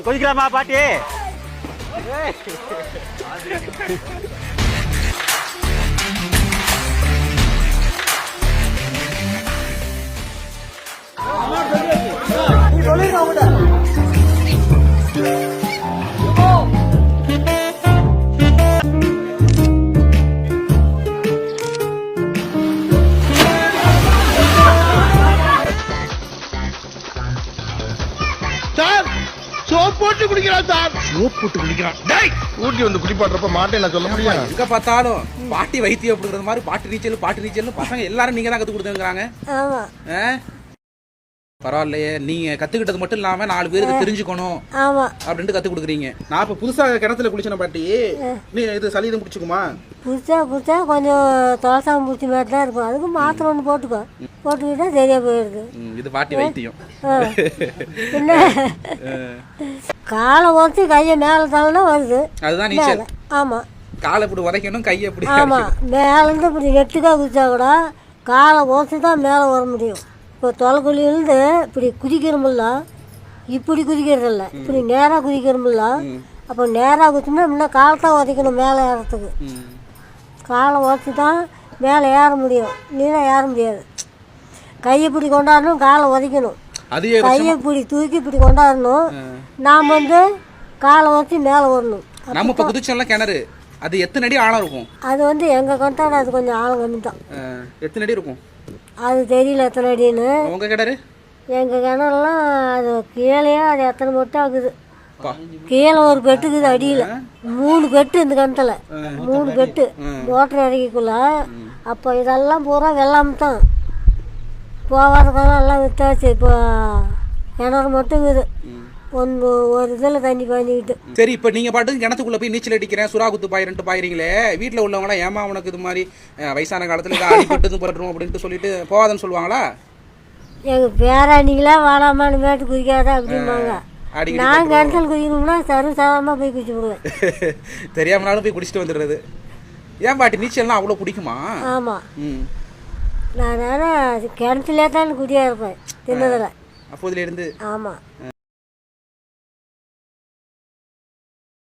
குதிக்கலாமா பாட்டி? சோப் போட்டு குடிக்கிறான் சார். சோப் போட்டு குடிக்கிறான். டேய் ஊட்டி வந்து குடிப்பாடுறப்ப மாட்டேன் நான் சொல்ல முடியும். எங்க பார்த்தாலும் பாட்டி வைத்தியம் அப்படிங்கிற மாதிரி பாட்டு நீச்சல் பசங்க எல்லாரும் நீங்க தான் கத்து கொடுத்துங்கிறாங்க. ஆமா. பரவாயில்லையே, நீங்க கத்துக்கிட்டது மட்டும் இல்லாம 4 பேருக்கு தெரிஞ்சுக்கணும் அப்படின்ட்டு கத்து கொடுக்குறீங்க. நான் இப்ப புதுசா கிணத்துல குளிச்சன பாட்டி, நீ இது சளி எதுவும் பிடிச்சிக்குமா? புதுசா கொஞ்சம் தொலைசாம பிடிச்ச மாதிரி தான் இருக்கும். அதுக்கு மாத்திரை ஒன்று போட்டுக்கிட்டா சரியா போயிடுது. இது பாட்டி வைத்தியம். என்ன காலை ஓசி கையை மேல தானே வருது, அதுதான் நீச்சல். ஆமா, காலை இப்படி உதைக்கணும், கையை இப்படி. ஆமா, மேலேருந்து இப்படி நெட்டுக்கா குதிச்சா கூட காலை ஓசி தான் மேலே வர முடியும். இப்போ தொலைக்குழியிலேருந்து இப்படி குதிக்கிறோமில்ல, இப்படி குதிக்கிறதில்ல, இப்படி நேராக குதிக்கிறோமில்ல. அப்போ நேராக குதிச்சோம்னா இன்னும் காலத்தான் உதைக்கணும் மேலே ஏறத்துக்கு. காலை உதச்சி தான் மேலே ஏற முடியும், நீலாம் ஏற முடியாது. கையை இப்படி கொண்டாடணும், காலை உதைக்கணும், கையை இப்படி தூக்கி இப்படி கொண்டாடணும். நாம் வந்து காலை உதச்சி மேலே வரணும். நம்ம இப்போ குதிச்சோம்ல கிணறு, அது எத்தனை அடி ஆழம் இருக்கும்? அது வந்து எங்கள் கொண்டாட அது கொஞ்சம் ஆழம் கம்மி தான். எத்தனை அடி இருக்கும் அது தெரியல எத்தனை அடின்னு. உங்க கிணறு? எங்கள் கிணறுலாம் அது கீழேயே அது எத்தனை பெட்டு ஆகுது. கீழே ஒரு பெட்டுக்குது, அடியில் 3 பெட்டு. இந்த கிணத்துல 3 பெட்டு மோட்டர் இறக்கிக்குள்ள. அப்போ இதெல்லாம் பூரா வெள்ளாம தான், போகாதக்கெல்லாம் எல்லாம் வித்தாச்சு. இப்போ கிணறு மட்டும் இருக்குது, ஒரு இதில் தண்ணி பாய்ஞ்சிக்கிட்டு. சரி, இப்போ நீங்கள் பாட்டுக்கு கிணத்துக்குள்ளே போய் நீச்சல் அடிக்கிறேன், சுறா குத்து பாயிரன்ட்டு பாயிறீங்களே, வீட்டில் உள்ளவங்களாம் ஏமா உனக்கு இது மாதிரி வயசான காலத்தில் அடிப்பட்டு போட்டுரும் அப்படின்ட்டு சொல்லிட்டு போகாதன்னு சொல்லுவாங்களா? எங்கள் பேராண்டிங்களாம் வாழாமான்னு மேட்டு குதிக்காத அப்படிம்பாங்க. நான் கிணத்துல குதிக்கணும்னா சாதாரணமாக போய் குதிச்சு விடுவேன். தெரியாமனாலும் போய் குடிச்சிட்டு வந்துடுறது. ஏன் பாட்டி நீச்சல்லாம் அவ்வளோ பிடிக்குமா? ஆமாம், நான் கிணத்துலேயே தான் குடியாக இருப்பேன் சின்னதில் அப்போதுலேருந்து. ஆமாம்.